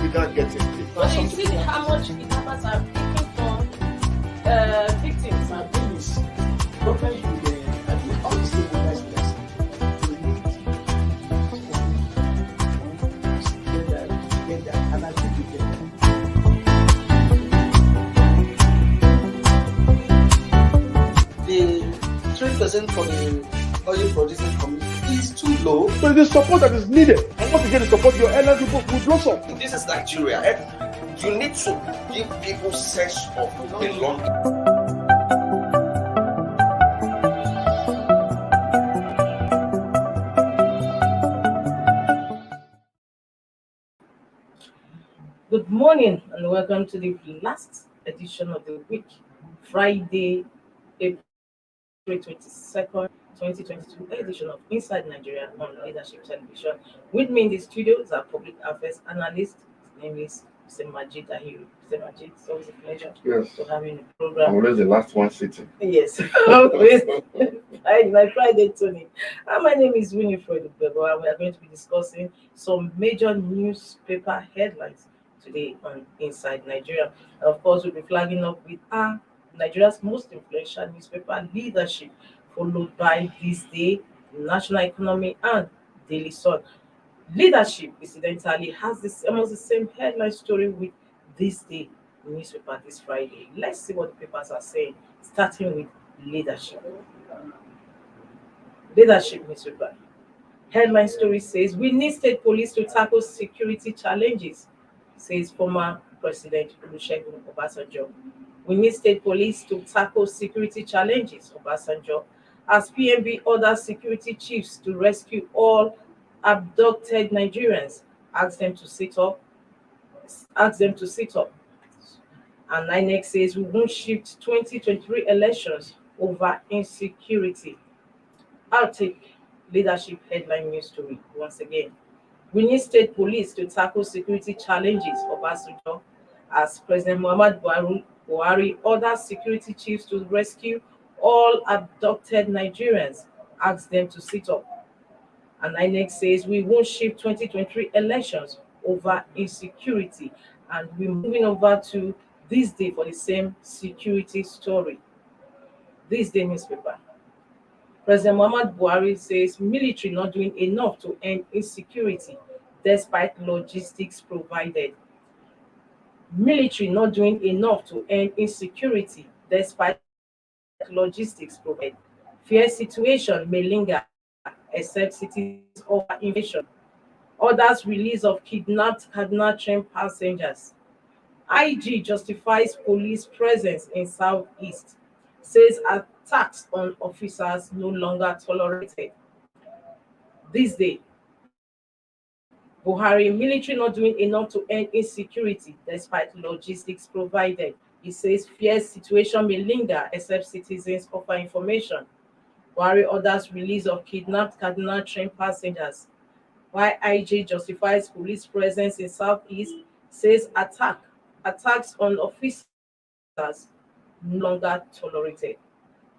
we can't get it. But you see how much kidnappers are taking from victims. My thing is, government will all stakeholders get that, and I think we get that. The 3% for the oil producing community is too low. But the support that is needed, and once you get the support, your airline people will blossom. This is Nigeria. You need to give people sense of belonging. Good morning and welcome to the last edition of the week, Friday, April 22nd, 2022 edition of Inside Nigeria on Leadership Television. With me in the studio is our public affairs analyst. His name is Mr. Majid Ahiru. Mr. Majid, it's always a pleasure to have you in the program. I'm always the last one sitting. Yes, always. My Friday Tony. And my name is Winifred Ubebo, and we are going to be discussing some major newspaper headlines today on Inside Nigeria. And of course, we'll be flagging up with Nigeria's most influential newspaper, Leadership, followed by THISDAY, National Economy, and Daily Sun. Leadership, incidentally, has almost the same headline story with THISDAY newspaper this Friday. Let's see what the papers are saying, starting with Leadership. Leadership newspaper. Headline story says, we need state police to tackle security challenges, says former President Olusegun Obasanjo. We need state police to tackle security challenges, Obasanjo, as PMB orders security chiefs to rescue all abducted Nigerians, ask them to sit up. And INEC says we won't shift 2023 elections over insecurity. I'll take Leadership headline news story once again. We need state police to tackle security challenges, Obasanjo, as President Muhammad Buhari orders security chiefs to rescue all abducted Nigerians, ask them to sit up. And INEC says we won't shift 2023 elections over insecurity. And we're moving over to THISDAY for the same security story. THISDAY newspaper. President Muhammad Buhari says military not doing enough to end insecurity despite logistics provided. Military not doing enough to end insecurity despite logistics provided. Fear situation may linger except cities over invasion. Orders release of kidnapped Kaduna train passengers. IG justifies police presence in Southeast. Says attacks on officers no longer tolerated. THISDAY. Buhari, military not doing enough to end insecurity despite logistics provided. He says fear situation may linger except citizens offer information. Buhari orders release of kidnapped Kaduna train passengers. While IG justifies police presence in Southeast, says attacks on officers no longer tolerated.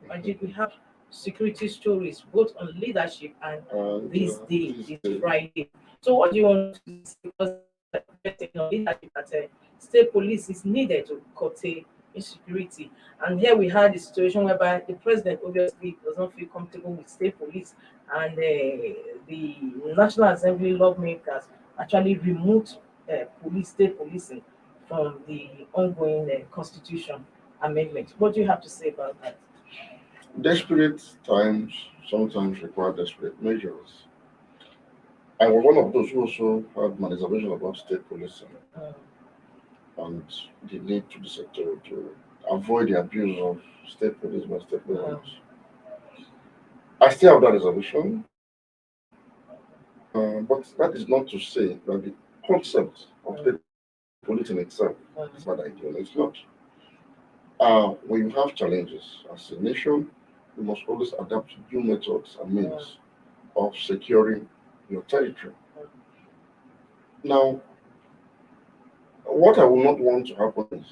Majid, we have security stories both on Leadership and THISDAY, this Friday. So what do you want to say? Because Leadership that state police is needed to curtail insecurity. And here we had the situation whereby the president obviously does not feel comfortable with state police, and the National Assembly lawmakers actually removed state policing from the ongoing constitution amendment. What do you have to say about that? Desperate times sometimes require desperate measures. I was one of those who also had my reservation about state policing and the need to the sector to avoid the abuse of state police by state governments. I still have that reservation, but that is not to say that the concept of state policing itself is not ideal. It's not. When you have challenges as a nation, you must always adapt to new methods and means of securing your territory. Now, what I will not want to happen is,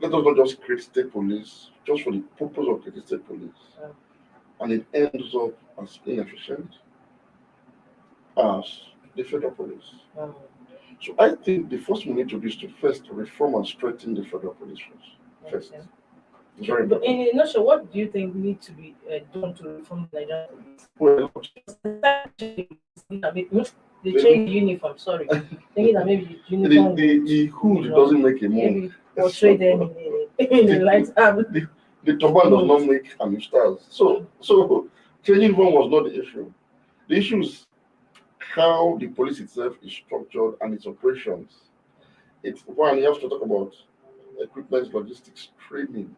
let us not just create state police just for the purpose of creating state police, and it ends up as inefficient as the federal police. So I think the first we need to do is to first reform and strengthen the federal police force. First. Okay. It's very But important. in a nutshell, what do you think needs to be done to reform the Nigerian police? Well, They change the uniform. Sorry, thinking that maybe the uniform the hood would, doesn't make a maybe monk. portray them in a light The turban does not make an stars. So changing one was not the issue. The issue is how the police itself is structured and its operations. It's one, you have to talk about equipment, logistics, training,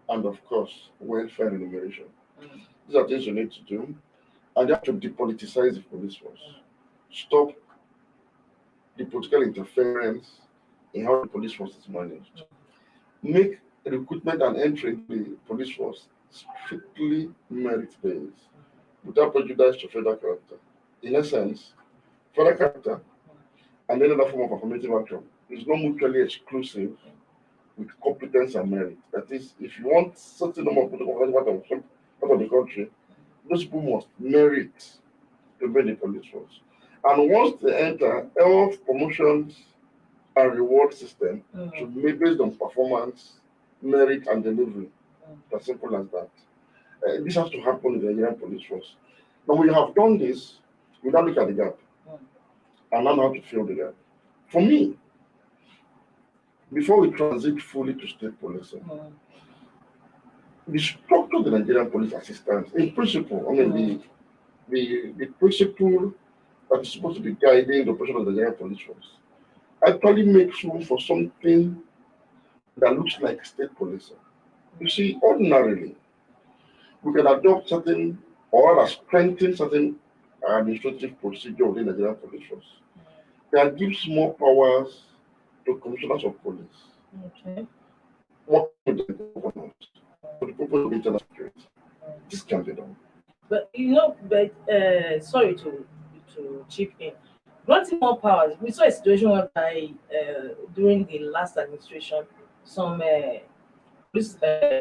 and of course, welfare and remuneration. These are things you need to do. And you have to depoliticize the police force. Stop the political interference in how the police force is managed. Make recruitment and entry into the police force strictly merit-based, without prejudice to federal character. In essence, federal character and any other form of affirmative action is not mutually exclusive with competence and merit. That is, if you want certain number of people part of the country, those people must merit to be the police force. And once they enter, all promotions and reward system should be based on performance, merit, and delivery. As simple as that. This has to happen in the Nigerian police force. Now, we have done this, we now look at the gap and learn how to fill the gap. For me, before we transit fully to state policing, the structure of the Nigerian police assistance, in principle, the principle that is supposed to be guiding the operation of the Nigerian police force actually makes room for something that looks like state policing. You see, ordinarily, we can adopt certain or rather strengthen certain administrative procedure within the Nigerian police force that gives more powers to commissioners of police. Okay. What with the governors for the purpose of internal security. This can be done. But sorry to chip in. Granting more powers, we saw a situation whereby during the last administration, some police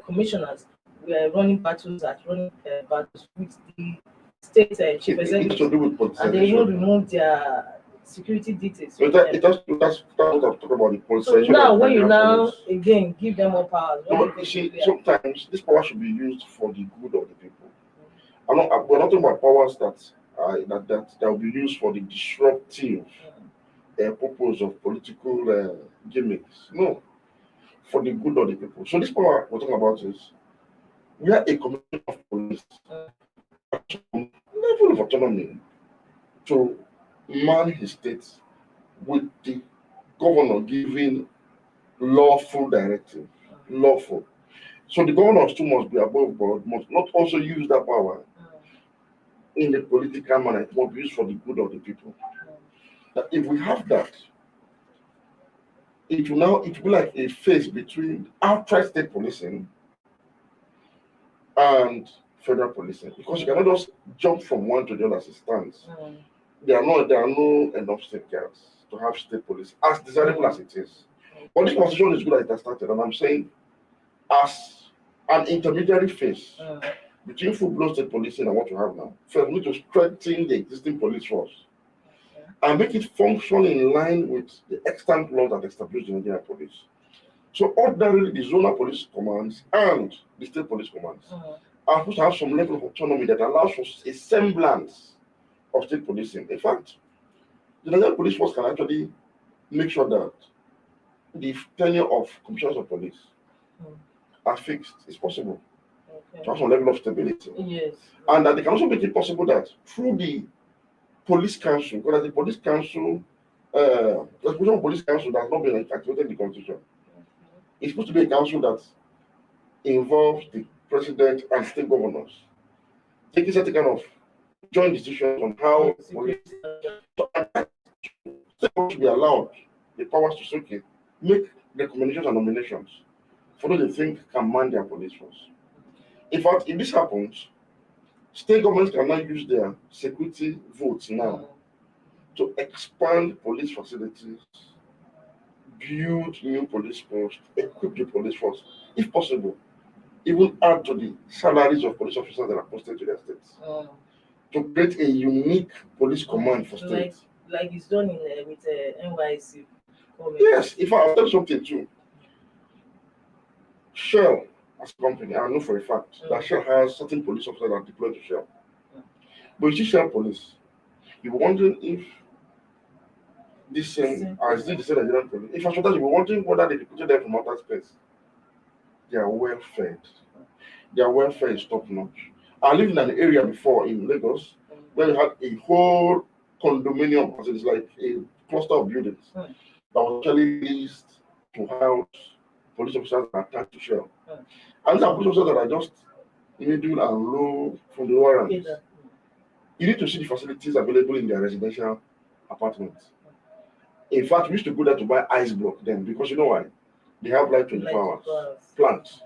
commissioners were running battles with the state chief It has to executive, do with and they even politicization. removed their security details. So that's what I'm talking about the So politicization. now, of when you Nigerian now police. again give them more powers, No, what but do you you see, think? sometimes this power should be used for the good of the people. We're not talking about powers that will be used for the disruptive purpose of political gimmicks. No, for the good of the people. So this power we're talking about is we are a commission of police level of autonomy to man his state with the governor giving lawful directive. Lawful. So the governors too must be above board, must not also use that power in a political manner. It must be used for the good of the people. That if we have that, it will be like a phase between outright state policing and federal policing. Because you cannot just jump from one to the other as it stands. There are no enough safeguards to have state police, as desirable as it is. But this constitution is good as it has started, and I'm saying as an intermediary phase between full-blown state policing and what you have now. First, we need to strengthen the existing police force and make it function in line with the extant laws that establish the Nigerian police. So ordinarily, the zonal police commands and the state police commands are supposed to have some level of autonomy that allows for a semblance of state policing. In fact, the Nigerian police force can actually make sure that the tenure of commissioners of police are fixed. It's possible to have some level of stability. Yes. And that they can also make it possible that through the police council, because the police council, the position of police council that has not been activated in the constitution. It's supposed to be a council that involves the president and state governors, taking certain kind of joint decisions on how police should be allowed the powers to make recommendations and nominations for those they think can man their police force. In fact, if this happens, state governments can now use their security votes now to expand police facilities, build new police posts, equip the police force, if possible, even add to the salaries of police officers that are posted to their states, to create a unique police command for states. like it's done in with NYC. Yes, if I'll tell you something too. Shell, as a company, I know for a fact that Shell has certain police officers that are deployed to Shell. But you see Shell police, you're wondering if this same, as the same Nigerian police, if I should tell you, you're wondering whether they recruited them from outer space. They are well fed. Their welfare is top notch. I lived in an area before in Lagos where we had a whole condominium, as it's like a cluster of buildings that was actually leased to house police officers that are attached to Shell. And these are police officers that are just middle and low from the lower ranks. You need to see the facilities available in their residential apartments. In fact, we used to go there to buy ice block then because you know why? They have like 24 hours. Plants.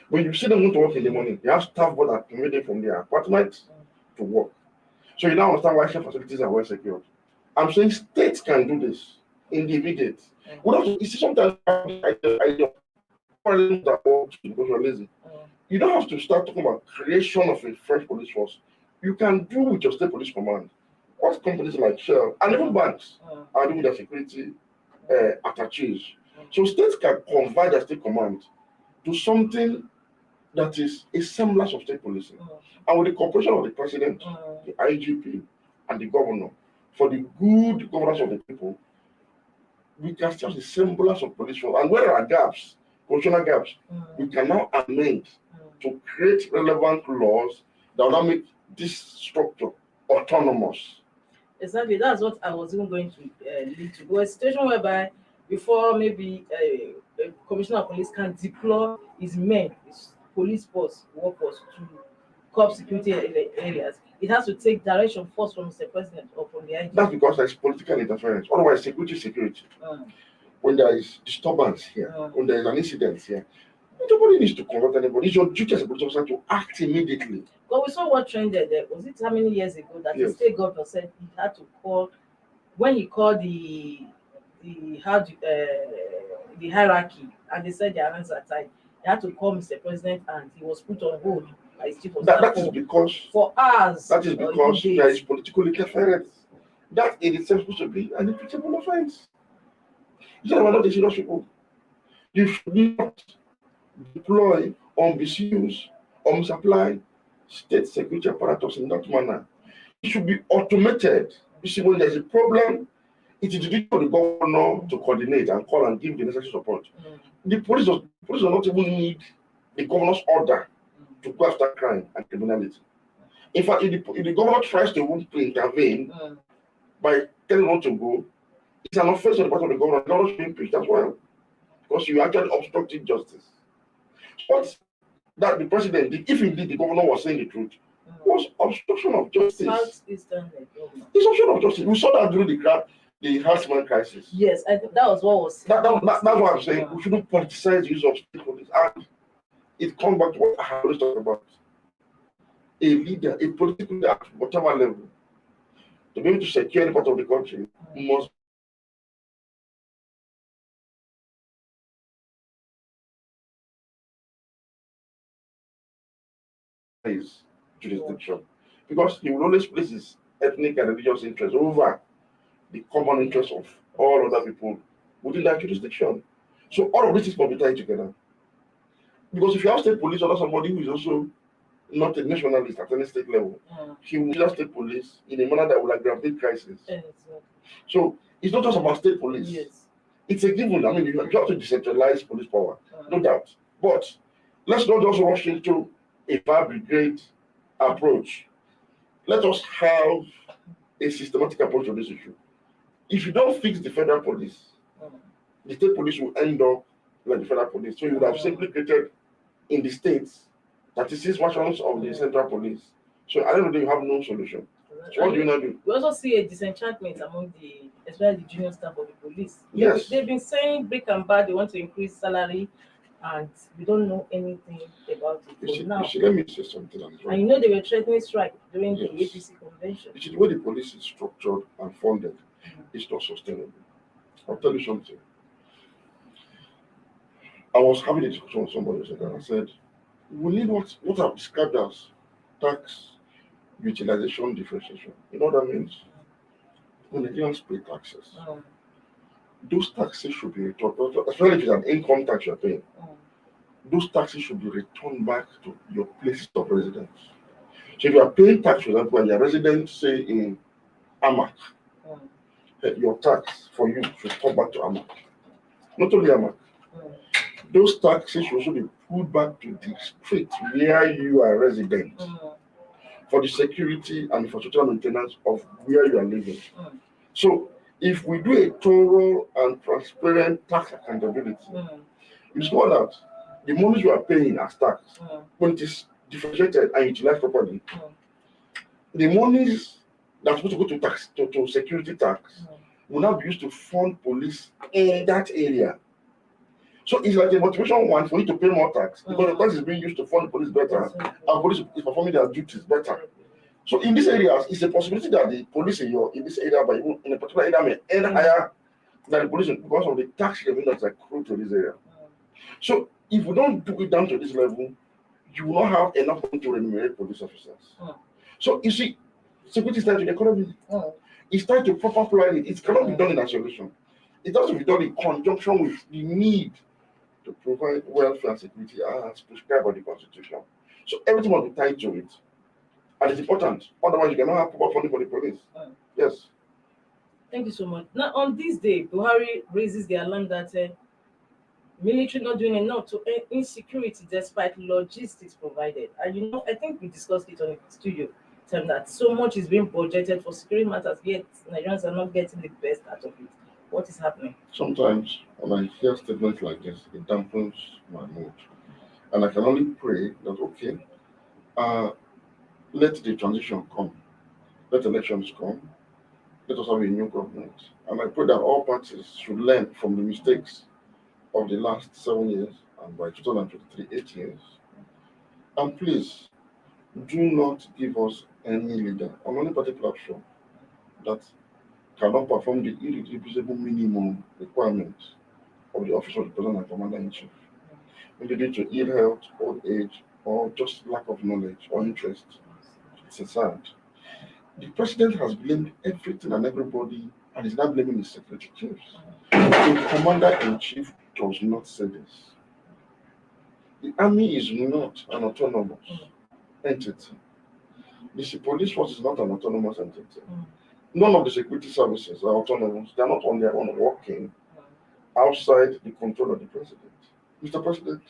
When you see them going to work in the morning, they have staff board that commute from their apartment to work. So you now understand why Shell facilities are well secured. I'm saying states can do this in the immediate. You see, sometimes idea that works because you're lazy. You don't have to start talking about creation of a fresh police force. You can do with your state police command. What companies like Shell and even banks are doing their security attaches. So states can convert their state command to something that is a semblance of state policing. And with the cooperation of the president, the IGP, and the governor, for the good governance of the people, we can still have the semblance of police force. And where there are gaps, constitutional gaps, we can now amend to create relevant laws that will now make this structure autonomous. Exactly, that's what I was even going to lead to. But a situation whereby before maybe a commissioner of police can deploy his men, his police force, workforce to curb security areas, it has to take direction first from Mr. President or from the IGP. That's because there's political interference. Otherwise, security. When there is disturbance here, when there is an incident here, nobody needs to convert anybody. It's your duty as a police officer to act immediately. But we saw what trended there. Was it how many years ago that the state governor said he had to call, when he called the hierarchy, and they said their hands are tied, they had to call Mr. President and he was put on hold by his chief of staff that is because for hours. That is because there is political interference. That in itself is supposed to be an impeachable offense. You said we're not the serious people. You should not deploy or misuse or misapply state security apparatus in that manner. It should be automated. You see, when there's a problem, it is the duty of the governor to coordinate and call and give the necessary support. The police does not even need the governor's order to go after crime and criminality. In fact, if the governor tries to intervene by telling one to go, it's an offense on the part of the governor. The governor should be impeached as well, because you actually obstructed justice. What that the president did, if indeed the governor was saying the truth, was obstruction of justice. It's obstruction of justice. We saw that during the harassment crisis. Yes, I think that was what was. That's what I'm saying. We shouldn't politicize the use of state police. And it comes back to what I always talk about. A leader, a political leader at whatever level, to be able to secure any part of the country, must his jurisdiction. Because he will always place his ethnic and religious interests over the common interests of all other people within that jurisdiction. So all of this is must be tied together. Because if you have state police or somebody who is also not a nationalist at any state level, he will use state police in a manner that will aggravate crisis. So it's not just about state police. Yes. It's a given. I mean, you have to decentralize police power, no doubt. But let's not just rush into a fire brigade approach. Let us have a systematic approach to this issue. If you don't fix the federal police, the state police will end up like the federal police. So you would have simply created in the states 36 versions of the central police. So I don't know, you have no solution. So what do you not do? We also see a disenchantment among especially the junior staff of the police. Yes. They've been saying break and bad, they want to increase salary, and we don't know anything about it. You see, let me say something. And you know they were threatening strike during the APC convention. You see, the way the police is structured and funded is not sustainable. I'll tell you something. I was having a discussion with somebody yesterday, and I said, we need what I've described as tax utilization differentiation. You know what that means? when Nigerians pay taxes, Mm. those taxes should be returned, especially if it's an income tax you're paying. Mm. Those taxes should be returned back to your places of residence. So if you are paying tax, for example, and your resident, say in Amak, Mm. your tax for you should come back to Amak. Not only Amak. Mm. Those taxes should also be put back to the street where you are resident Mm. for the security and infrastructural maintenance of where you are living. Mm. So if we do a thorough and transparent tax accountability, Mm. you discover that the money you are paying as tax, Mm. when it is differentiated and utilized properly, Mm. the monies that's supposed to go to tax to security tax Mm. will now be used to fund police in that area. So it's like a motivation one for you to pay more tax because the tax is being used to fund the police better and police is performing their duties better. So in these areas, it's a possibility that the police in this area, but even in a particular area, may earn higher than the police because of the tax revenue that's accrued to this area. So if we don't do it down to this level, you will not have enough money to remunerate police officers. So you see, security is tied to the economy. It's tied to proper planning. It cannot be done in isolation. It has to be done in conjunction with the need to provide welfare and security as prescribed by the Constitution. So everything must be tied to it. And it's important. Otherwise, you cannot have proper funding for the police. Yes. Thank you so much. Now, on this day, Buhari raises the alarm that military not doing enough to end insecurity despite logistics provided. And you know, I think we discussed it on the studio time that so much is being budgeted for security matters, yet Nigerians are not getting the best out of it. What is happening? Sometimes when I hear statements like this, it dampens my mood. And I can only pray that, okay, let the transition come, let elections come, let us have a new government. And I pray that all parties should learn from the mistakes of the last 7 years and by 2023, 8 years. And please, do not give us any leader on any party platform that cannot perform the irreducible minimum requirements of the office of the President and Commander-in-Chief, maybe due to ill health, old age, or just lack of knowledge or interest. It's sad. The President has blamed everything and everybody and is now blaming his secretary chiefs. The Commander-in-Chief does not say this. The army is not an autonomous entity. The police force is not an autonomous entity. None of the security services are autonomous. They are not on their own working outside the control of the President. Mr. President,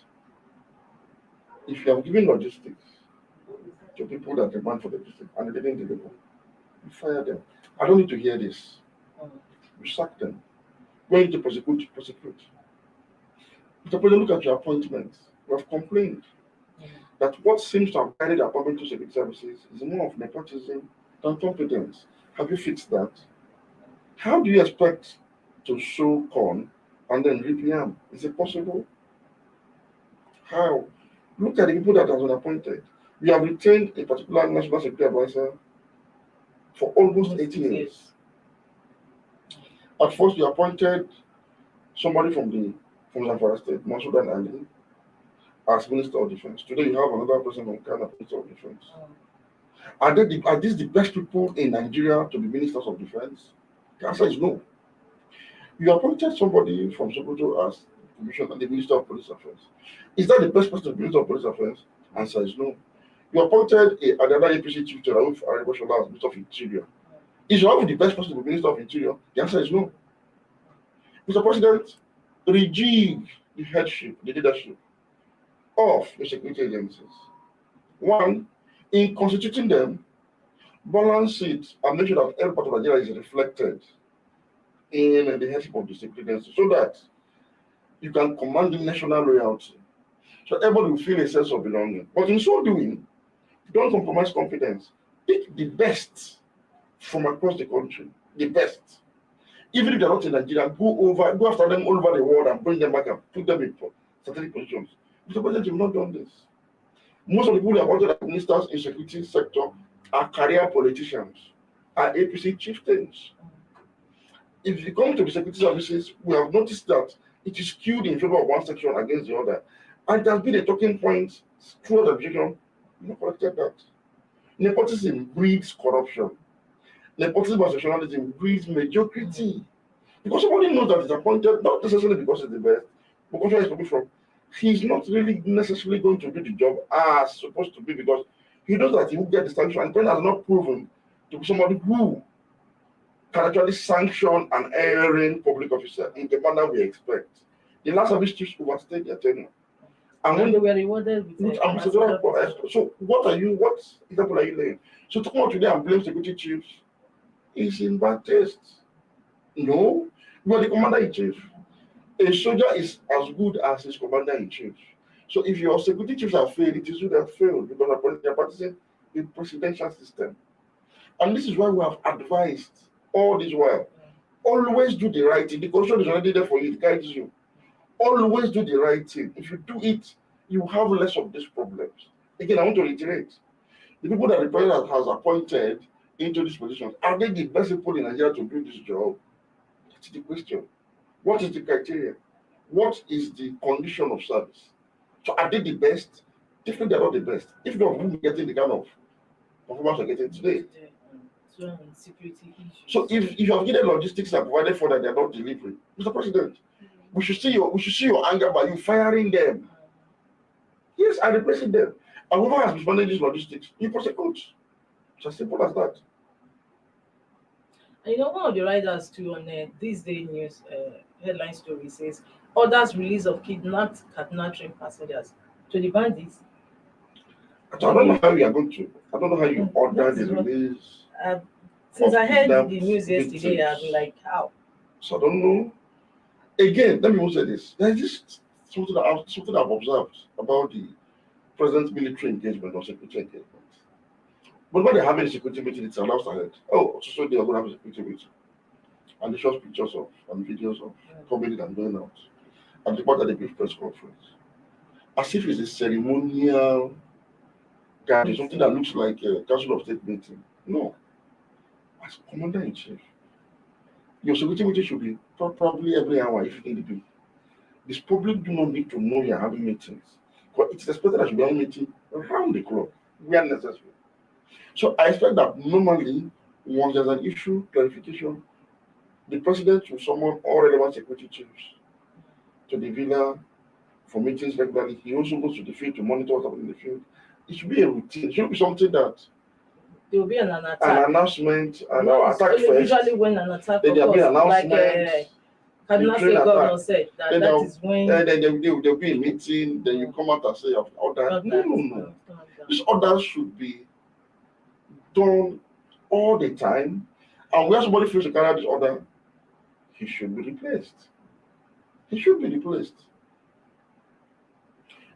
if you have given logistics to people that demand for logistics and they didn't deliver, you fire them. I don't need to hear this. You sack them. When you need to prosecute, prosecute. Mr. President, look at your appointments. We have complained that what seems to have guided the appointment to security services is more of nepotism than competence. Have you fixed that? How do you expect to sow corn and then reap yam? Is it possible? How? Look at the people that have been appointed. We have retained a particular national security advisor for almost 18 years. At first, we appointed somebody from Zamfara State, Mansudan Ali, as Minister of Defense. Today, you have another person from Ghana, Minister of Defense. Are these the best people in Nigeria to be ministers of defense? The answer is no. You appointed somebody from Sokoto as Commissioner and the Minister of Police Affairs. Is that the best person to be Minister of Police Affairs? The answer is no. You appointed another APC Chief General as Minister of Interior. Is you have the best person to be Minister of Interior? The answer is no. Mr. President, rejig the headship, the leadership of the security agencies. One, in constituting them, balance it and make sure that every part of Nigeria is reflected in the headship of the security agency so that you can command the national loyalty. So everybody will feel a sense of belonging. But in so doing, don't compromise confidence. Pick the best from across the country, the best. Even if they're not in Nigeria, go after them all over the world and bring them back and put them in strategic positions. Mr. President, you've not done this. Most of the people who are appointed as ministers in the security sector are career politicians, are APC chieftains. If you come to the security services, we have noticed that it is skewed in favor of one section against the other. And it has been a talking point throughout the region. We have corrected that. Nepotism breeds corruption. Nepotism and sectionalism breeds mediocrity. Because somebody knows that he's appointed, not necessarily because he's the best, but because where he's coming from, he's not really necessarily going to do the job as supposed to be because he knows that he will get distinction and the person has not proven to be somebody who can actually sanction an erring public officer in the manner we expect. The last service chiefs overstayed their tenure. And when they were rewarded with so what example are you laying? So to come out today and blame security chiefs is in bad taste. No, you are the commander in chief. A soldier is as good as his commander in chief. So if your security chiefs have failed, it is you that have failed because they are practicing a presidential system. And this is why we have advised all this while. Always do the right thing. The constitution is already there for you, it guides you. Always do the right thing. If you do it, you have less of these problems. Again, I want to reiterate. The people that the president has appointed into this position, are they the best people in Nigeria to do this job? That's the question. What is the criteria? What is the condition of service? So are they the best? Definitely they're not the best. If not, we'll be getting the kind of performance we're getting today. So if you have given logistics and provided for that, they're not delivering. Mr. President, we should see your anger by you firing them. Yes, and replacing them. And whoever has responded to these logistics, you prosecute. It's as simple as that. And one of the writers too on THISDAY news headline story says orders release of kidnapped Kaduna train passengers to the bandits. So I don't know how you are going to. I don't know how you order the release. Since I heard the news yesterday, I've been like, how? So I don't know. Again, let me also say this. There's just something I've observed about the president's military engagement or security engagement. But when they're having a security meeting, it's announced ahead. Oh, so they are going to have a security meeting. And they show pictures of and videos of coming in and going out. And the part that they give press conference. As if it's a ceremonial gathering, something that looks like a Council of State meeting. No. As commander in chief, your security meeting should be probably every hour if you need to be. This public do not need to know you're having meetings. But it's expected that you be having meeting around the clock, where necessary. So I expect that normally, once there's an issue, clarification, the president will summon all relevant security chiefs to the villa for meetings regularly. He also goes to the field to monitor what's happening in the field. It should be a routine. It should be something that there will be an attack. An announcement, an attack first. Usually when an attack then there'll be an announcement. like Kaduna State Governor said that is when then there'll be a meeting, then you come out and say you've ordered. No. These orders should be done all the time. And where somebody feels to carry this order, he should be replaced.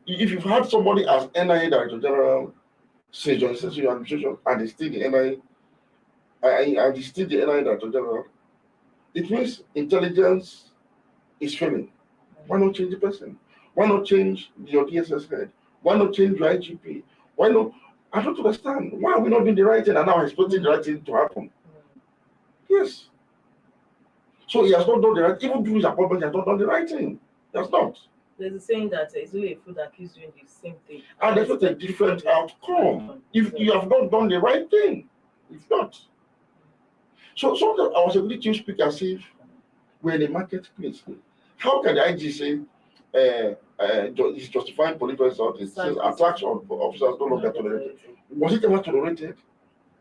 If you've had somebody as NIA Director General since your administration and he's still the NIA, and he's still the NIA Director General, it means intelligence is failing. Why not change the person? Why not change your DSS head? Why not change your IGP? Why not? I don't understand. Why are we not doing the right thing and now expecting the right thing to happen? Yes. So he has not done the right thing. Even through his appointment, he has not done the right thing. He has not. There's a saying that it's only a fool that keeps doing the same thing. And there's not a different outcome if you have not done the right thing. If not. So some of our security chiefs speak as if we're in a marketplace. How can the IG say he's justifying police assault? It says attacks on officers no longer tolerated. Was it ever tolerated?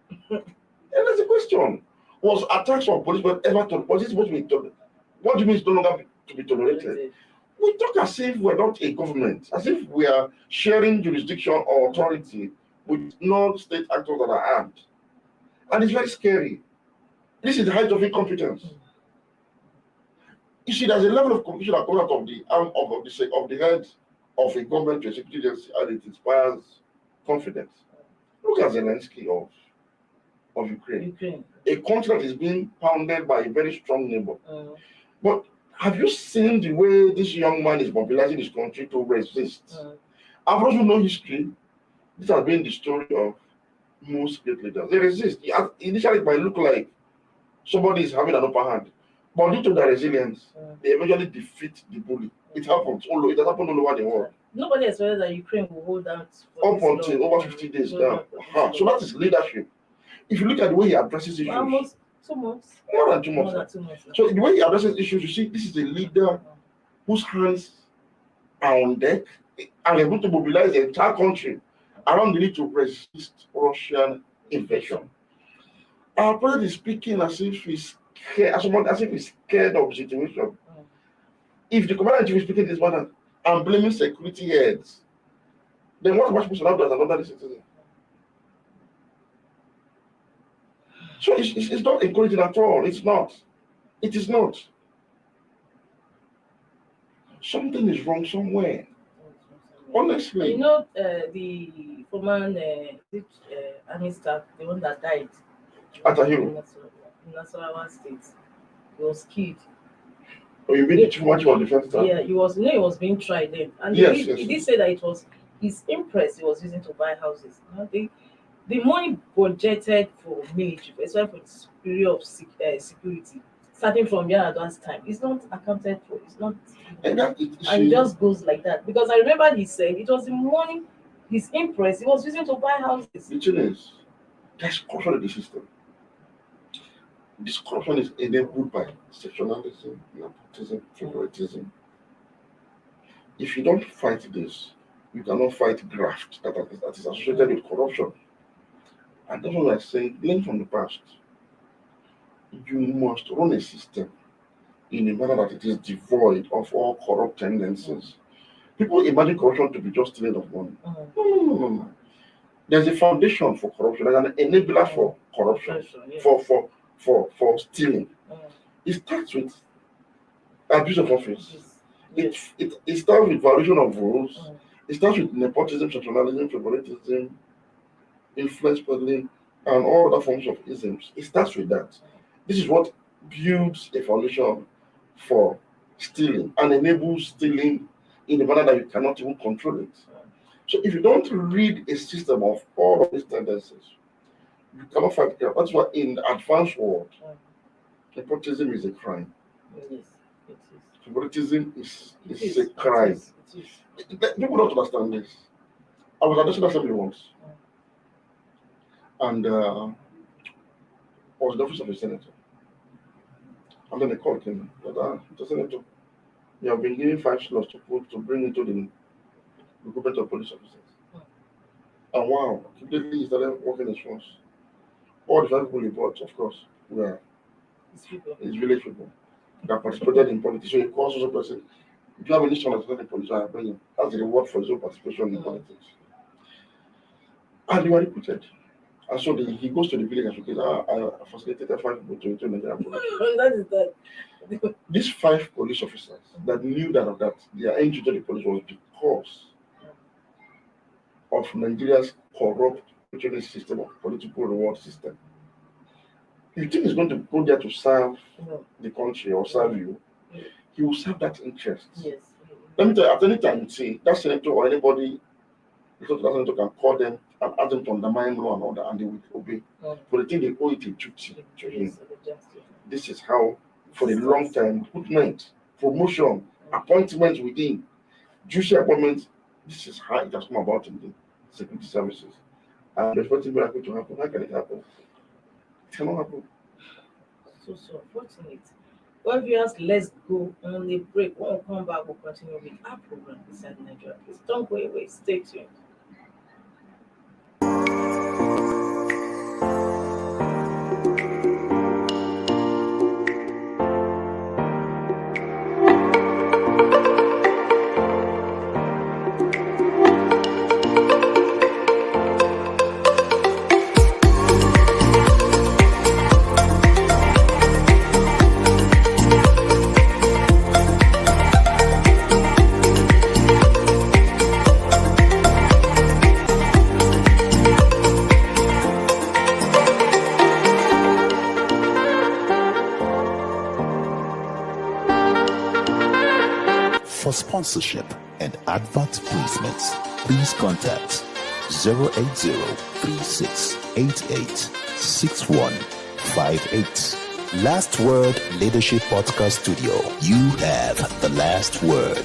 And that's the question. Was attacks on policemen ever tolerated? Was it supposed to be tolerated? What do you mean it's no longer to be tolerated? We talk as if we're not a government, as if we are sharing jurisdiction or authority with non-state actors that are armed. And it's very scary. This is the height of incompetence. You see, there's a level of confusion that comes out of the arm of the head of a government to a security agency, and it inspires confidence. Look at Zelensky of Ukraine. A country that is being pounded by a very strong neighbor. But have you seen the way this young man is mobilizing his country to resist? I've also known history. This has been the story of most great leaders. They resist. Initially, it might look like somebody is having an upper hand. But due to their resilience, they eventually defeat the bully. It happens. It has happened all over the world. Nobody expected that Ukraine will hold out up until over 50 days now. So that is leadership. If you look at the way he addresses issues, Almost 2 months. more than 2 More months. than 2 months. So the way he addresses issues, you see, this is a leader whose hands are on deck and able to mobilize the entire country around the need to resist Russian invasion. Our president is speaking as if he's scared, as if he's scared of the situation. If the commander-in-chief is speaking this matter and blaming security heads, then what am I supposed to have as an ordinary citizen? So it's not encouraging at all. It's not. It is not. Something is wrong somewhere. Honestly. You know, the former army staff, the one that died Atahiro. in Nasarawa State, he was killed. Oh, you mean too much about defense staff? Yeah, he was being tried then. And Yes, he did say that it was his impress he was using to buy houses. The money budgeted for military, especially for the period of security, starting from Yar'Adua's time, is not accounted for. It's not, and it just goes like that. Because I remember he said it was the money his impress he was using to buy houses. The thing is, there's corruption in the system. This corruption is enabled by sectionalism, nepotism, favoritism. If you don't fight this, you cannot fight graft that is associated with corruption. And that's what I say, learn from the past. You must run a system in a manner that it is devoid of all corrupt tendencies. People imagine corruption to be just stealing of money. No. There's a foundation for corruption. There's an enabler for corruption, for stealing. It starts with abuse of office. It starts with violation of rules. It starts with nepotism, sectionalism, favoritism, influence peddling, and all other forms of isms. It starts with that. This is what builds a foundation for stealing and enables stealing in a manner that you cannot even control it. So if you don't read a system of all of these tendencies, you cannot fight crime. That's why in the advanced world, nepotism is a crime. Yes, it is. Favoritism is a crime. People don't understand this. I was at National Assembly once, and I was in the office of a senator. And then a call came that the senator, you have been given 5 slots to bring into the recruitment of police officers. And wow, immediately he started working his force. All the 5 people he brought, of course, were his village people that participated in politics. So he calls also person, if you have any son in politics, I bring him. That's the reward for his own participation in politics. And they were recruited. And so he goes to the village and says, I facilitated 5 people to enter Nigerian police. That is that. These 5 police officers that knew that their entry to the police was because of Nigeria's corrupt system of political reward system. You think he's going to go there to serve the country or serve you? He will serve that interest. Yes. Let me tell you, at any time, see, that senator or anybody, that senator can call them and ask them to undermine law and order, and they will obey. For the thing they owe it a duty to him. This is how, for a long time, recruitment, promotion, appointments within, judicial appointments, this is how it has come about in the security services. And expecting miracle to happen. How can it happen? It cannot happen. So unfortunate. Well, viewers, let's go on a break. When we come back, we'll continue with our program Inside Nigeria. Please don't go away. Stay tuned. For sponsorship and advert placements, please contact 080-3688-6158. Last Word Leadership Podcast Studio. You have the last word.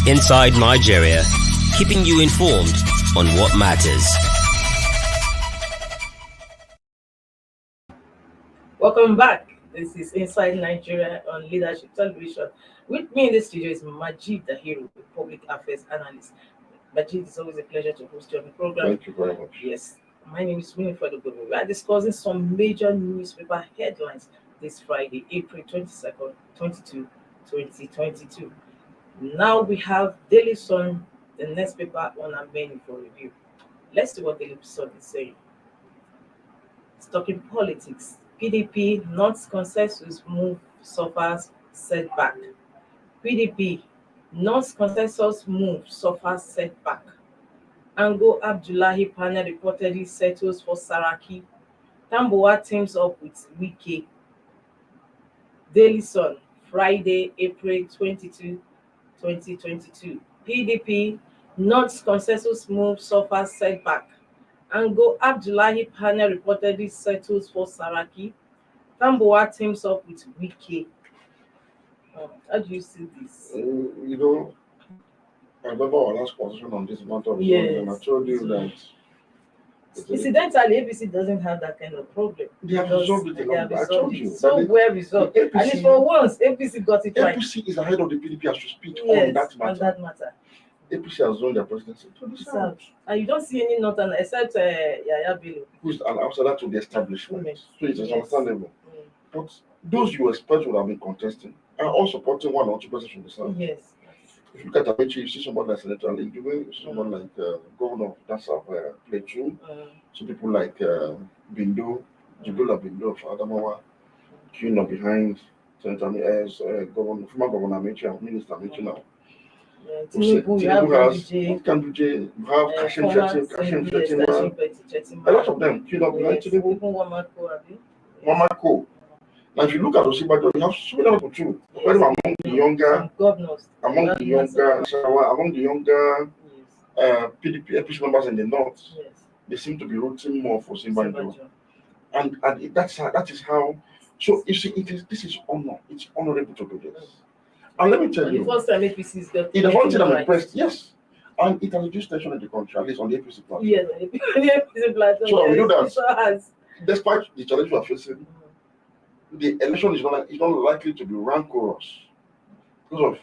Inside Nigeria, keeping you informed on what matters. Welcome back. This is Inside Nigeria on Leadership Television. With me in the studio is Majid Dahiru, the public affairs analyst. Majid, it's always a pleasure to host you on the program. Thank you very much. Yes, my name is Winifred Ogomi. We are discussing some major newspaper headlines this Friday, April 22nd, 2022. Now we have Daily Sun, the next paper on our menu for review. Let's see what Daily Sun is saying. It's talking politics. PDP North consensus move suffers setback. PDP North consensus move suffers setback. Ango Abdullahi panel reportedly settles for Saraki. Tambuwa teams up with Wike. Daily Sun, Friday, April 22, 2022. PDP North consensus move suffers setback. Ango Abdullahi panel reportedly settles for Saraki. Tambuwa teams up with Wike. How do you see this? I remember our last position on this matter, Yes. and I told you that Incidentally, APC doesn't have that kind of problem. they have because resolved it they along. have I resolved told it you so that well resolved. the And APC it's for once, APC got it right. APC is ahead of the PDP as we speak Yes, on that matter. on that matter. APC has won their presidency to the south. And you don't see any northern except Yaya Bello. Who's an outsider to the establishment. Yes. So it's Yes. understandable. But those you expect would have been contesting are all supporting 1 or 2% from the south. Yes. If you look at Amici, you see somebody like Senator Lincoln, you see someone like Governor of that south Plateau, some people like Bindo, Jibola Bindo of Adamawa, queuing up behind Senator Governor, former Governor Amici and Minister Amici now. Tinubu, you have Kanduje, you have Kashim Shettima, a lot of them queued up behind Tinubu. Mamako. Now, if you look at Osibajo, you have so many people too. Among the younger governors, among the younger PDP APC members in the north, they seem to be rooting more for Osibajo, and that is how. So you see, this is honor. It's honorable to do this. And let me tell you, the first time APC is the first time I'm impressed. Yes, and it has reduced tension in the country, at least on the APC platform. Yes, the APC platform. So we do that. Despite the challenge we are facing, the election is not likely to be rancorous because of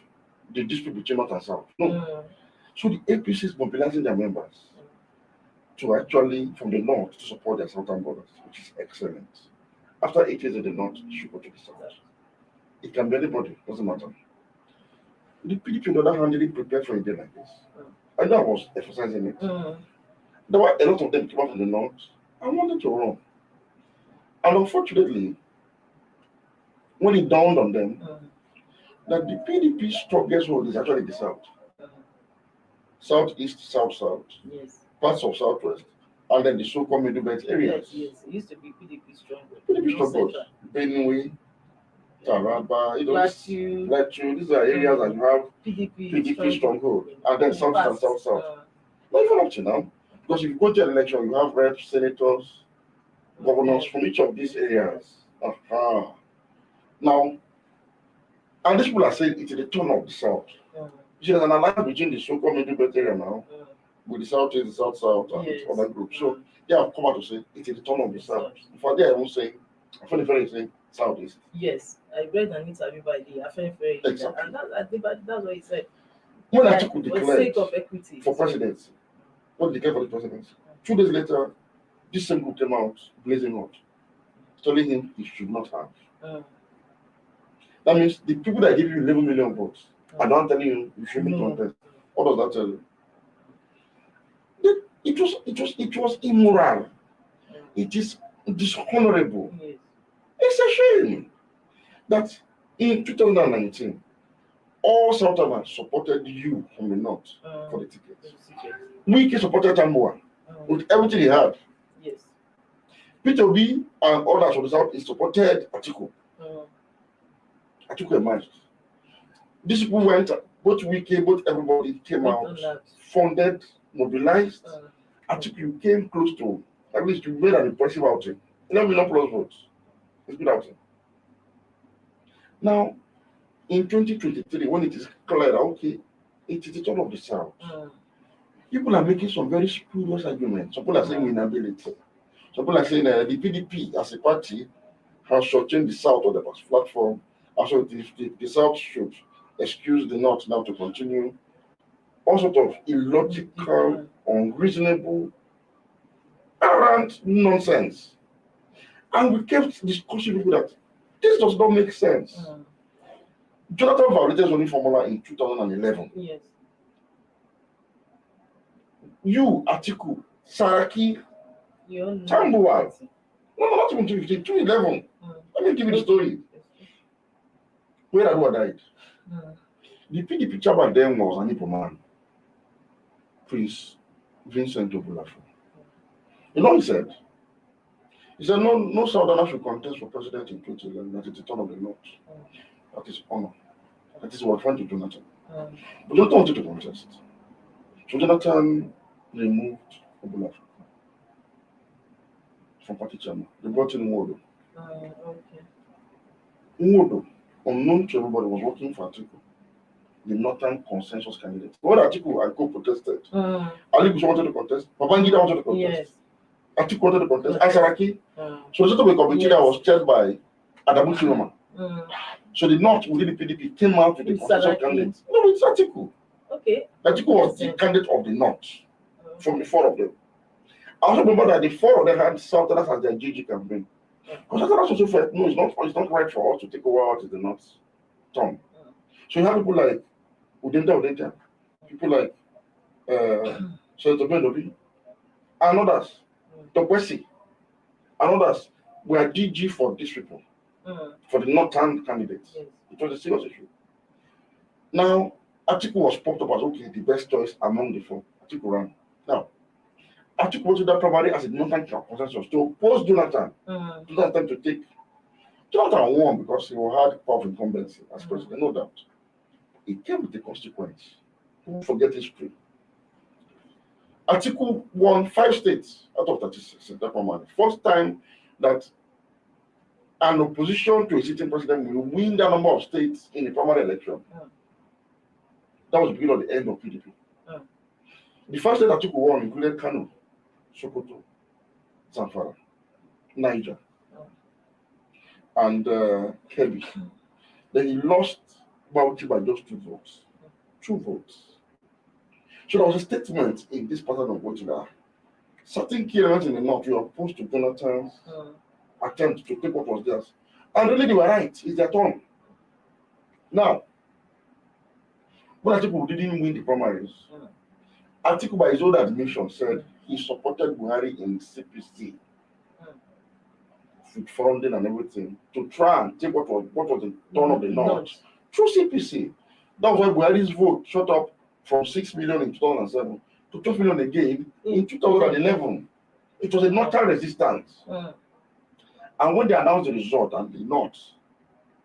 the dispute between North and South. No. So the APC is mobilizing their members to actually, from the North, to support their southern borders, which is excellent. After 8 years in the North, you should go to the South. It can be anybody, doesn't matter. The PDP, on the other hand, didn't prepare for a day like this. I know I was emphasizing it. There were a lot of them came out from the North and wanted to run. And unfortunately, when it dawned on them that the PDP strongest hold is actually the South. Southeast, South, parts of Southwest, and then the so-called Middle Belt areas. Yes, it used to be PDP stronghold. PDP stronghold. Benue, Taraba, Plateau, these are areas that you have PDP stronghold. And then South and South. Not even up to now. Because if you go to an election, you have reps, senators, governors from each of these areas. Now, and these people are saying it's the turn of the South. There's an alliance between the so-called Middle Belt area now, with the Southeast, the South, and other groups. So they have come out to say it's the turn of the South. For they are even saying, Afenifere saying Southeast. Yes, I read an interview by the Afenifere leader, and that's what he said. When Atiku declared of equity, for presidency, what declared for the presidency, 2 days later, this same group came out blazing hot, telling him he should not have. That means the people that give you 11 million votes are not telling you you shouldn't contest. What does that tell you? It was immoral. It is dishonorable. It's a shame that in 2019, all Southerners supported you from the North for the tickets. Wike supported Tambuwa with everything he had. Yes. Peter Obi and others from the South supported Atiku. Atiku emerged. These people went, both Wike, both everybody came out, funded, mobilized. Atiku came close to, at least you made an impressive outing. 11 million plus votes. It's good outing. Now, in 2023, when it is clear, okay, it is the turn of the South. People are making some very spurious arguments. Some people are saying inability. Some people are saying the PDP as a party has shortened the South on the platform. Also, the South should excuse the North now to continue. All sort of illogical, unreasonable, arrant nonsense. And we kept discussing with that this does not make sense. Jonathan violated zoning formula in 2011. Yes. You, Atiku, Saraki, Tambuwal. No, not even 2015, 2011. Let me give you the story. Where Adua died. The PDP chairman then was an Igbo man, Prince Vincent Obulafo. You know what he said? He said, no Southerner should contest for president in 2011. That is the turn of the North. That is honor. That is what went to Jonathan. But Jonathan wanted to contest. So Jonathan removed Obulafo from party chairman. They brought in Nwodo. Okay. Nwodo, unknown to everybody, was working for Atiku, the Northern consensus candidate. When Atiku and co protested, Ali Bush wanted to contest, Babangida wanted to contest, Yes. Atiku wanted to contest, Asaraki. So the sort of a committee that was chaired by Adamu Shiroma. So the North within the PDP came out with the consensus candidate. No, it's Atiku. Okay. Atiku was the candidate of the North from the four of them. I also remember that the four of them had Southerners as their GG campaign. Because Southerners also felt, no, it's not right for us to take over what is the North tongue. So you have people like Udenta, people like Senator Bendobi, and others, Tokwesi, and others were DG for these people, for the Northern candidates. Yes. It was a serious issue. Now, Atiku was popped up as okay, the best choice among the four. Atiku ran. Now, Atiku went to that primary as a Northern consensus to oppose Jonathan. Jonathan to take. Jonathan won because he had power of incumbency as president, no doubt. It came with the consequence. Don't forget history. Atiku won 5 states out of 36 in that primary. First time that an opposition to a sitting president will win that number of states in a primary election. That was the beginning of the end of PDP. The first state Atiku won included Kano, Sokoto, Zamfara, Niger, and Kebbi. Then he lost Bauchi by just 2 votes. 2 votes. So there was a statement in this pattern of voting that certain key elements in the North were opposed to Jonathan's attempt to take what was theirs. And really they were right. It's their turn. Now, when Atiku didn't win the primaries, Atiku by his own admission said he supported Buhari in CPC, with funding and everything, to try and take what was the turn of the North through CPC. That was why Buhari's vote shot up from 6 million in 2007 to 12 million again in 2011. It was a Northern resistance. And when they announced the result and the North,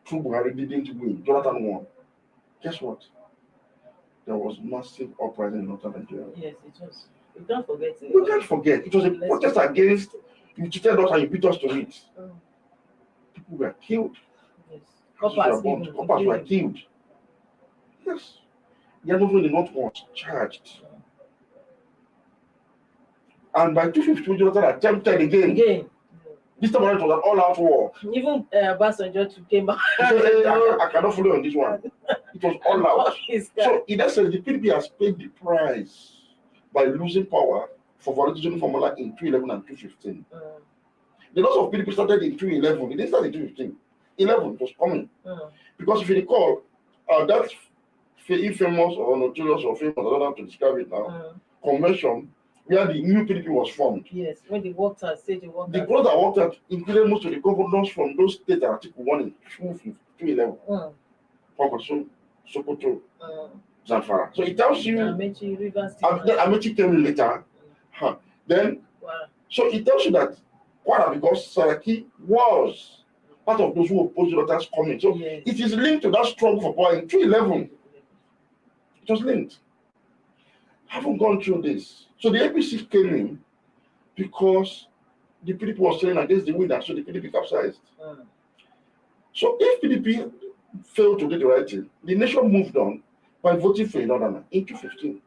through Buhari didn't win, Jonathan won. Guess what? There was massive uprising in Northern Nigeria. Yes, it was. We can't forget it. We can't forget. It was a protest against you cheated us and you beat us to it. People were killed. Yes. Coppers were killed. Yes. The other in the North was charged. And by 250, Jonathan attempted again. This time around it was an all-out war. Even Obasanjo came back. I cannot follow on this one. It was all out. So in that sense, the PDP has paid the price by losing power for validation formula in 2011 and 2015. The loss of PDP started in 2011. It didn't start in 2015. 11 was coming. Because if you recall, that infamous or notorious or famous, I don't have to describe it now, convention where the new PDP was formed. Yes, when they walked out, said they walked out. The growth that walked out included most of the governors from those states that Atiku won in 2011. Kwankwaso, Sokoto, Zamfara. So it tells you. Amechi, Rivers. Amechi came in later. Then, so it tells you that Kwara, because Saraki was part of those who opposed Jonathan's coming. So it is linked to that struggle for power in 2011. It was linked. I haven't gone through this. So the APC came in because the PDP was selling against the winner, so the PDP capsized. So if PDP failed to do the right thing, the nation moved on by voting for another man in 2015.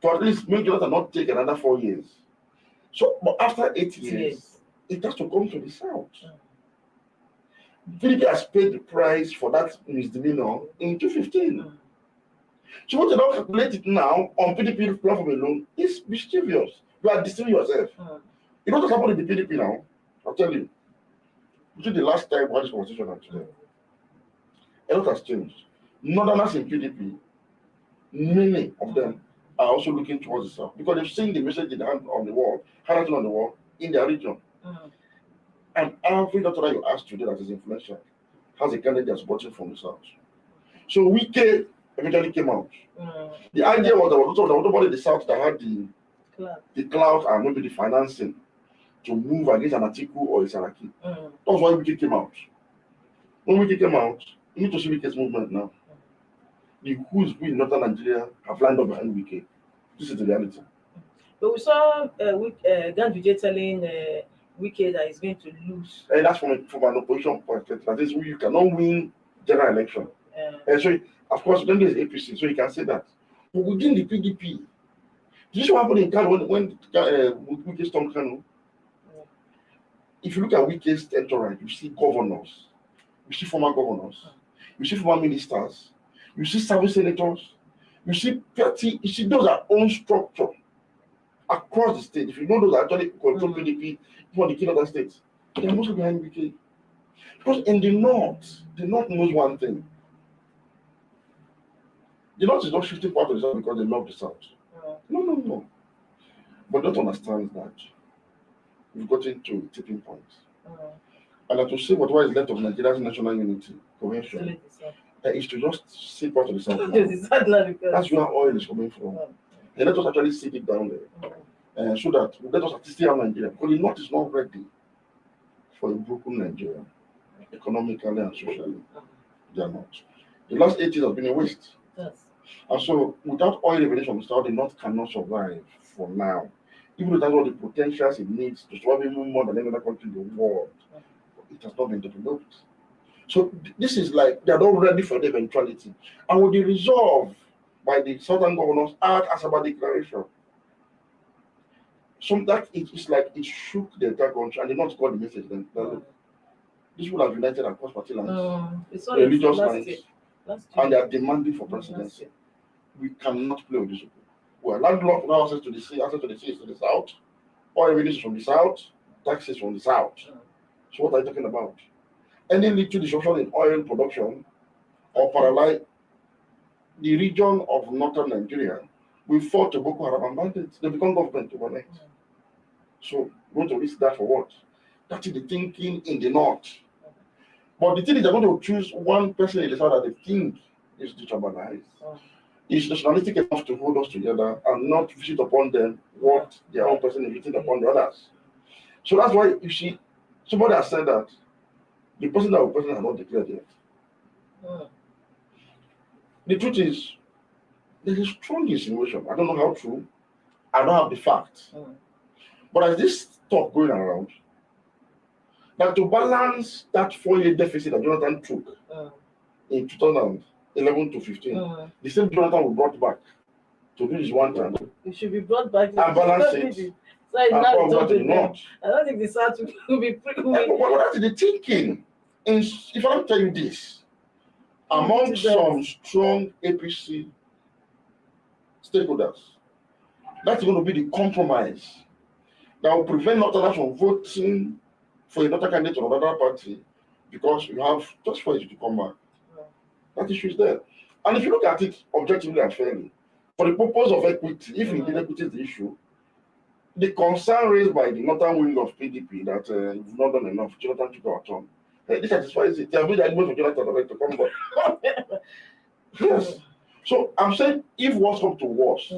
to at least make Jonathan not take another 4 years. So, but after 8 years, it has to come to the South. PDP has paid the price for that misdemeanor in 2015. So what you don't calculate it now on PDP platform alone is mischievous. You are deceiving yourself. You know what's happening in the PDP now? I'll tell you. Between the last time we had this conversation and today, a lot has changed. Northerners in PDP, many of them are also looking towards the South because they've seen the message in the hand on the wall, handwritten on the wall in their region. And every doctor that you ask today that is influential has a candidate that's watching from the South. So Wike eventually came out. The idea was that there was nobody in the South that had the clout and maybe the financing to move against an Atiku or a Saraki. That's why Wike came out. When Wike came out, you need to see Wike's movement now. The who's who in Northern Nigeria have lined up behind Wike. This is the reality. But we saw Ganduje telling Wike that he's going to lose. And that's from an opposition perspective. That is, you cannot win general election. So, of course, then there's APC, so you can say that. But within the PDP, this is what happened in Kano when Wike stormed Kano. If you look at Wike's entourage, you see governors, you see former governors, you see former ministers, you see service senators, you see petty, you see those are own structure across the state. If you know those are actually control PDP for the king of the states, they're mostly behind Wike. Because in the North knows one thing. The North is not shifting part of the South because they love the South. No. But don't understand that we've gotten to a tipping point. And that to see what is left of Nigeria's national unity convention is to just see part of the South. That's where oil is coming from. And let us actually sit it down there. So that let us actually stay out Nigeria. Because the North is not ready for a broken Nigeria, economically and socially. They are not. The last 8 years have been a waste. And so, without oil revenue from the South, the North cannot survive for now. Even without all the potentials it needs to survive even more than any other country in the world, it has not been developed. So, this is like they are not ready for the eventuality. And with the resolve by the Southern governors at Asaba Declaration, so that it's like it shook the entire country and they not got the message then. This will have united across party lines, religious lines, and they are demanding for presidency. We cannot play with this people. We are landlocked with access to the sea, access to the sea is to the South, oil release from the South, taxes from the South. So what are you talking about? Any little disruption in oil production or paralyze the region of northern Nigeria, we fought to Boko Haram and bandits. They become government overnight. So we want to risk that for what? That is the thinking in the North. But the thing is, they're going to choose one person in the South that they think is detribalized. Is nationalistic enough to hold us together and not visit upon them what their own person is visiting upon the others. So that's why you see, somebody has said that the person that person has not declared yet. The truth is, there is strong insinuation. I don't know how true. I don't have the facts. But as this talk going around, that to balance that 4-year deficit that Jonathan took in 2011 to 15, the same Jonathan was brought back to do this one time. It should be brought back and balance it. So it's not to the North. I don't think the South will be pretty. What is the thinking? If I don't tell you this, among some strong APC stakeholders, that's going to be the compromise that will prevent Northerners from voting for another candidate or another party because you have just for it to come back. That issue is there. And if you look at it objectively and fairly, for the purpose of equity, if indeed equity is the issue, the concern raised by the northern wing of PDP that you've not done enough, Jonathan took our turn. This satisfies it. They have made the argument for Jonathan to come back. Yes. So I'm saying if worse comes to worse,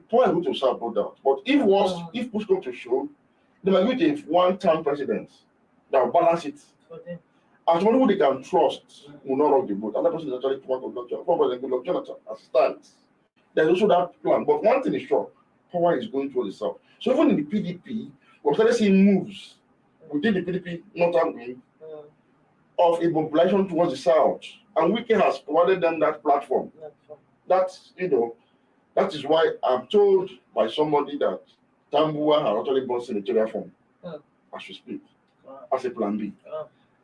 poor is going to serve no doubt. But if worse, if push comes to shove, they might get a one-term president that will balance it. And somebody who they can trust will not rock the boat. Another person is actually Goodluck Jonathan as it stands. There's also that plan. But one thing is sure, power is going towards the South. So even in the PDP, we're starting seeing moves within the PDP northern wing of a mobilization towards the South. And Wike has provided them that platform. That's, That is why I'm told by somebody that Tambuwa has actually bought senatorial form as we speak, as a plan B.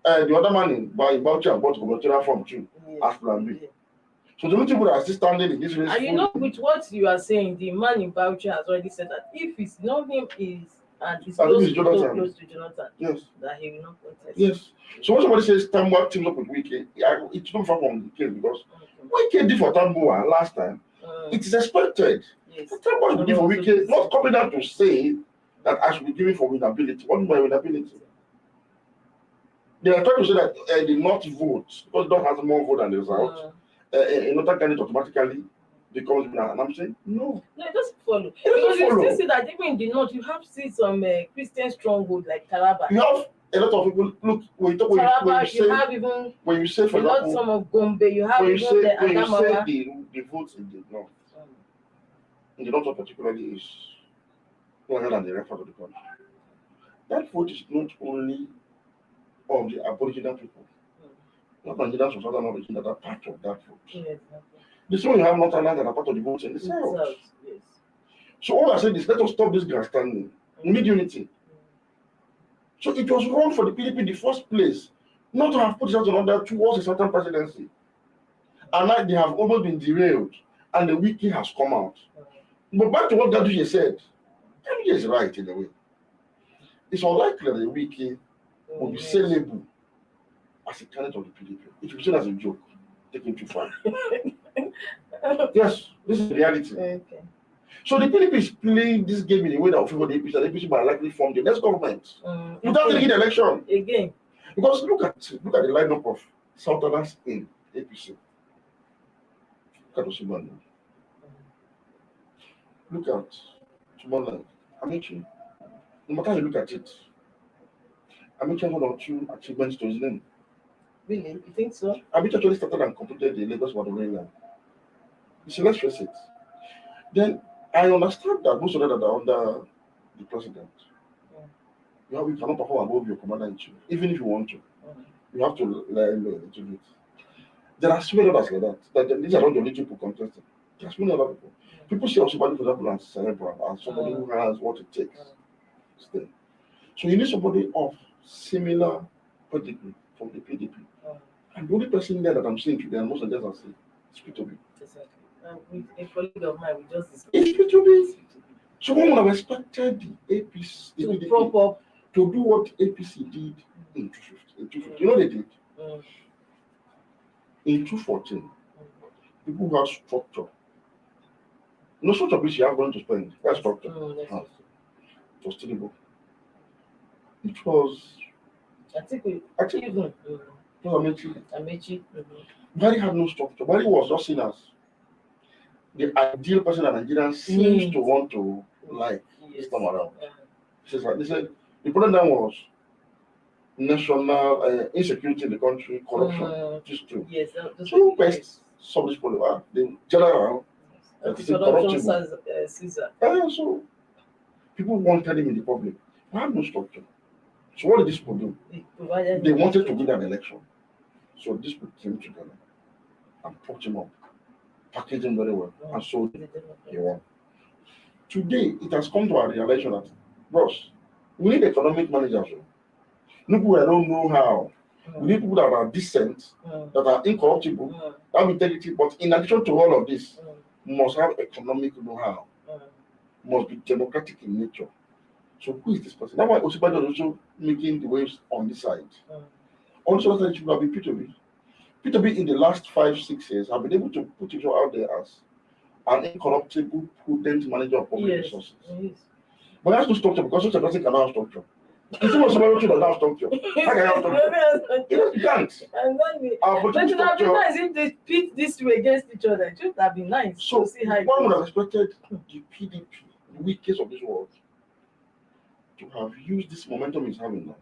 The other man in Bauchi bought gubernatorial form too, as plan B. So the only people that are still standing in this race. And you know, with what you are saying, the man in Bauchi has already said that if it's not him, is close to Jonathan, yes, that he will not contest. Yes. So when somebody says Tambuwa teams up with Wike, it's not far from the case because Wike did for Tambuwa last time. It is expected. Yes. Tambuwa should give for Wike, not coming out to say that I should be giving for winnability. What do you mean by winnability? They are trying to say that the North vote, because North has more vote than the South, another candidate automatically becomes winner. And I'm saying, no. No, it doesn't follow. Because you still see that even in the North, you have seen some Christian stronghold like Taraba. You have a lot of people, look, when you say, for example, some of Gombe, you have when you say Adamawa. the votes in the North, in the North particularly is larger than the rest of the country. That vote is not only of the Aboriginal people. Not Nigerians from Southern origin that are part of that vote. Yes, The same you have Northerners that are part of the vote in the South. Yes. So all I said is let us stop this grandstanding. We need unity. So it was wrong for the PDP in the first place not to have put itself on order towards a certain presidency. And now they have almost been derailed and the wiki has come out. But back to what Gaduje said, Gaduje is right in a way. It's unlikely that the wiki will be saleable as a candidate of the PDP. It will be seen as a joke, taken too far. Yes, this is the reality. Okay. So the PDP is playing this game in a way that will favor the APC, and the APC will likely form the next government without taking the election. Again. Because look at the lineup of Southerners in APC. Look at Osibanda. Look at Tumala. Amici. No matter how you look at it, Amici has one or two achievements to his name. Really? You think so? Amici actually started and completed the Lagos Waterway line. So let's face it. Then I understand that most of them that are under the president, you cannot perform above your commander-in-chief, even if you want to. You have to learn a little bit. There are so many others like that. These are not the only people contesting. There are so many other people. People see somebody, for example, as cerebral, as somebody who has what it takes. Stay. So you need somebody of similar pedigree from the PDP. And the only person there that I'm seeing today, and most of them are saying, is P2B. Exactly. With a colleague of mine, we just discussed. It's P2B. So one would have expected the APC to PDP, prop up to do what APC did in 250. You know they did? In 214, people who have structure. No structure which you are going to spend. That's structure. It was terrible. It was. I think it was Amechi. Bari had no structure. Bari was just seen as the ideal person that Nigerians seems to want to like this time around. They said the problem then was national insecurity in the country, corruption, just two. Yes, so who best solve this problem? The general corruption Caesar. So people wanted him in the public. We had no structure. So what did these people do? They wanted to win an election. So these people came together and put him up, packaged him very well, and so he won. Today, it has come to our realization that, bros, we need economic managers. No people that don't know how. We need people that are decent, that are incorruptible, that have integrity, but in addition to all of this, must have economic know-how, must be democratic in nature. So who is this person? That's why Osibanda is also making the waves on this side. Also, that it should have been P2B. P2B in the last 5-6 years have been able to put himself out there as an incorruptible, prudent manager of public resources. But that's no structure because such a person cannot have structure. You see what somebody does not have structure. How can you have structure? You can't. But it would have been nice if they pit these two against each other. It would have been nice so to see how one would have expected the PDP, the weak case of this world, to have used this momentum he's having now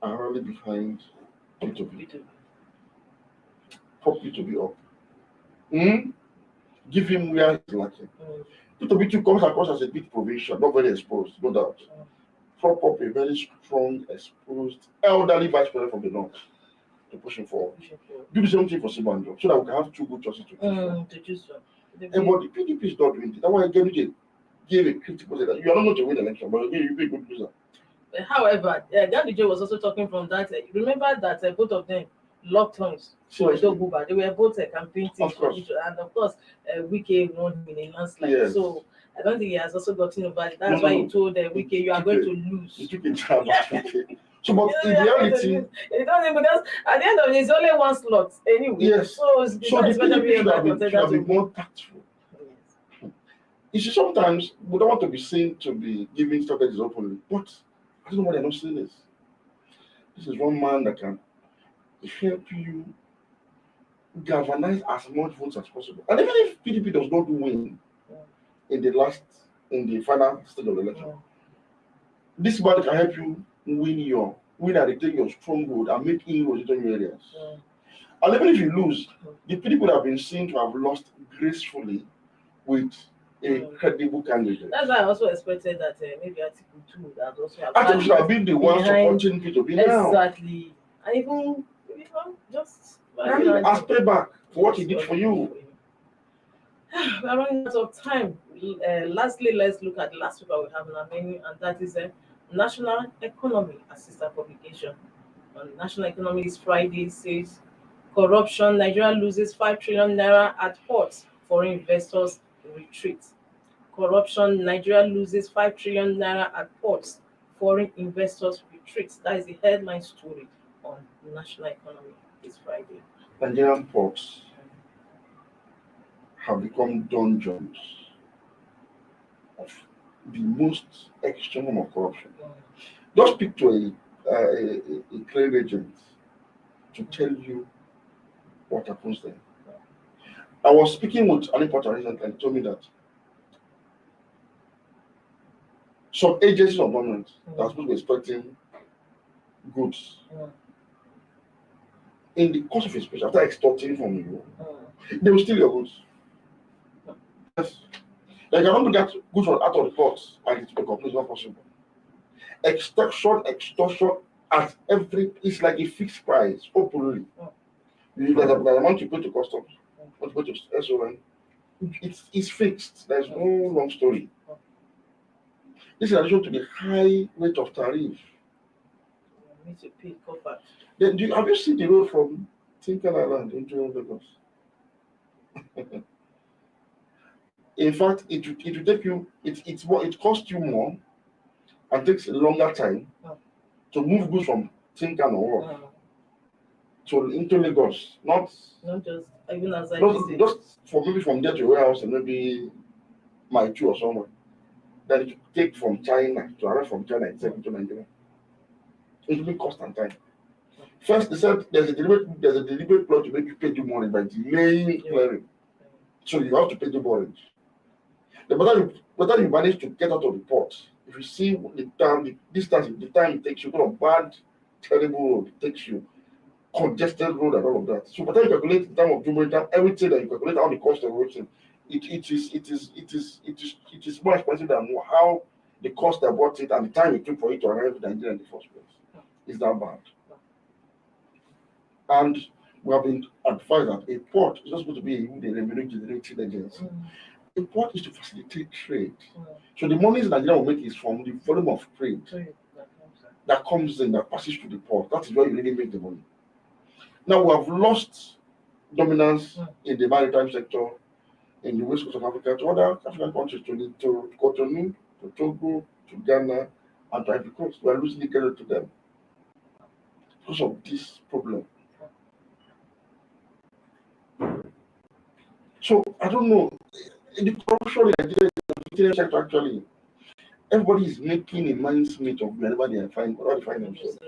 and rally behind P2B. Pop P2B up. Give him where he's lacking. P2B comes across as a bit provincial, not very exposed, no doubt. Prop up a very strong, exposed, elderly vice president from the north to push him forward. Do the same thing for Sibanjo so that we can have two good choices to choose from. The And but the PDP is not doing it. That's why Ganduje gave a critical that you are not going to win the election, but you'll be a good loser. However, Ganduje was also talking from that. Remember that both of them locked horns for Seriously. Edo. They were both campaign teams Of course. for each other. And of course, Wike won him in a landslide. Yes. So I don't think he has also gotten over it. That's No, why no. he told Wike, you are going to lose. He took a jab at Wike. So, but in You are going to reality, lose. It doesn't, because at the end of it, it's only one slot anyway. yes. So it's So the better PDP should have been to more tactful. You see, sometimes we don't want to be seen to be giving strategies openly, but I don't know why they're not saying this. This is one man that can help you galvanize as much votes as possible. And even if PDP does not win in the final stage of the election, this man can help you win and retain your stronghold and make inroads into new areas. And even if you lose, the PDP would have been seen to have lost gracefully with a credible candidate. That's why I also expected that maybe Article 2 that also have I think should have been the one supporting PDP now. Exactly. And even just As payback for what he did for you. We are running out of time. Lastly, let's look at the last paper we have in our menu, and that is a National Economy, a sister publication. On National Economy this Friday says corruption, Nigeria loses 5 trillion naira at ports, foreign investors retreat. Corruption, Nigeria loses 5 trillion naira at ports, foreign investors retreat. That is the headline story on National Economy this Friday. Nigerian ports have become dungeons of the most extreme form of corruption. Just speak to a claim agent to tell you what happens there. I was speaking with an importer recently and he told me that some agencies of government that are supposed to be expecting goods in the course of inspection, after extorting from you, they will steal your goods. Yes. They cannot get goods out of the ports and it's completely not possible. Extortion at it's like a fixed price, openly. There's the amount you pay to customs, what you pay to SON. It's fixed. There's no long story. This is in addition to the high rate of tariff. Need to pay cover. Then have you seen the road from Tinkan Island into Lagos? In fact, it will take you. It costs you more and takes a longer time to move goods from Tinkan or to into Lagos. Not just even as just for maybe from there to your warehouse and maybe my two or somewhere. That it will take from China to arrive from China itself into Nigeria. It will be cost and time. First, they said there's a deliberate plot to make you pay the money by delaying clearing. So you have to pay the borrowage. The better you manage to get out of the port, if you see the time it takes you, bad, terrible road it takes you, congested road and all of that. So by the time you calculate the time of doing time, everything that you calculate how the cost of everything, it is more expensive than how the cost that bought it and the time it took for it to arrive in Nigeria in the first place. It's that bad. And we have been advised that a port is not supposed to be a revenue generating agency. A port is to facilitate trade. So the money Nigeria will make is from the volume of trade that comes in, that passes through the port. That is where you really make the money. Now we have lost dominance in the maritime sector in the west coast of Africa to other African countries, to Cotonou, to Togo, to Ghana, and to Ivory Coast. We are losing the credit to them because of this problem. So I don't know. The corruption in Nigeria is actually everybody is making a mincemeat of wherever they find themselves.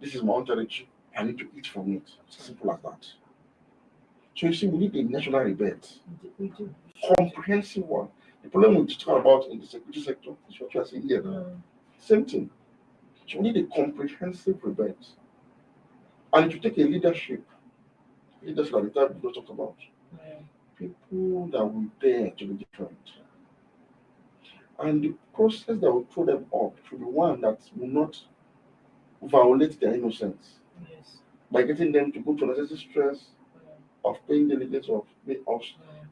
This is my own territory. I need to eat from it. It's as simple as that. So you see, we need a national rebate, comprehensive one. The problem we talk about in the security sector is what you are saying here now. Same thing. So we need a comprehensive rebate, and to take a leadership at the type we talk about. People that will dare to be different. And the process that will throw them up should be one that will not violate their innocence. By getting them to go to unnecessary stress of paying delegates, of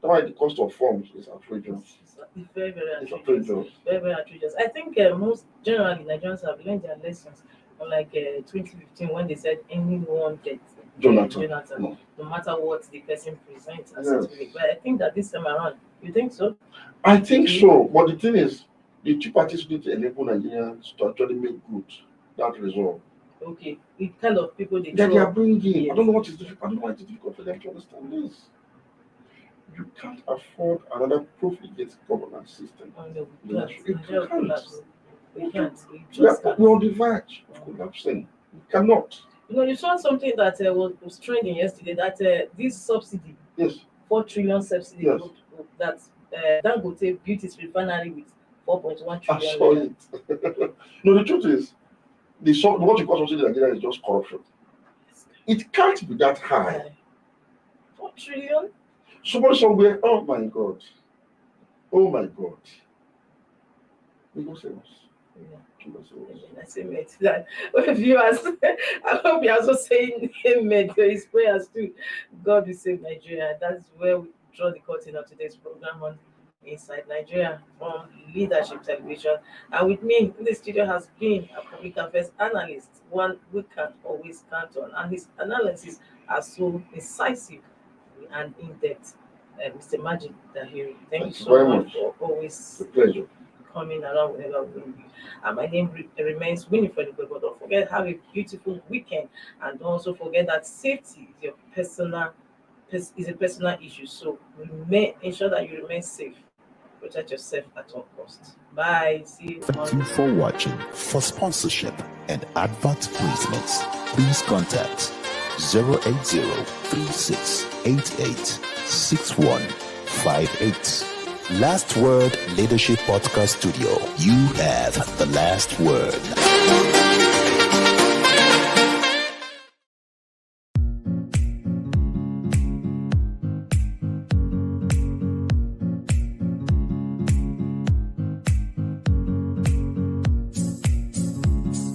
That's why the cost of forms is outrageous. It's very, very It's outrageous. outrageous. Very, very outrageous. I think most generally Nigerians have learned their lessons. Unlike 2015 when they said anyone gets Jonathan. no matter what the person presents as Yes. certificate. But I think that this time around, you think so? I think so, but the thing is, the two parties need to enable Nigerians to actually make good that result. Okay, the kind of people they That they throw are bringing. Yes. I don't know what is difficult. I don't know why it's difficult for them to understand this. You can't afford another profligate governance system. on the You Nigeria will can't. We can't. We We just are can't. we're on the verge of collapsing. You cannot. You know, you saw something that was trending yesterday that this subsidy, Yes. 4 trillion subsidy, Yes. that Dangote built his refinery with 4.1 I trillion. saw it. No, the truth is, what you call subsidy in Nigeria is just corruption. It can't be that high. 4 trillion? Somebody somewhere, oh my God. Oh my God. We go save us. Yeah. We go save us. I say mate that viewers, I hope you're also saying amen to his prayers too. God will save Nigeria. That's where we draw the curtain of today's program on Inside Nigeria from Leadership Television. And with me in the studio has been a public affairs analyst, one we can always count on. And his analysis are so incisive and in-depth. Mr. Magic Dahiri, thank you so very much much. for always It's a pleasure. coming around whenever we need you. And my name remains Winifred, but don't forget, have a beautiful weekend. And don't also forget that safety is your is a personal issue. So ensure that you remain safe. Protect yourself at all costs. Bye. See you. Thank you for watching. For sponsorship and advert placements, please contact 080-3688-6158. Last Word Leadership Podcast Studio. You have the last word.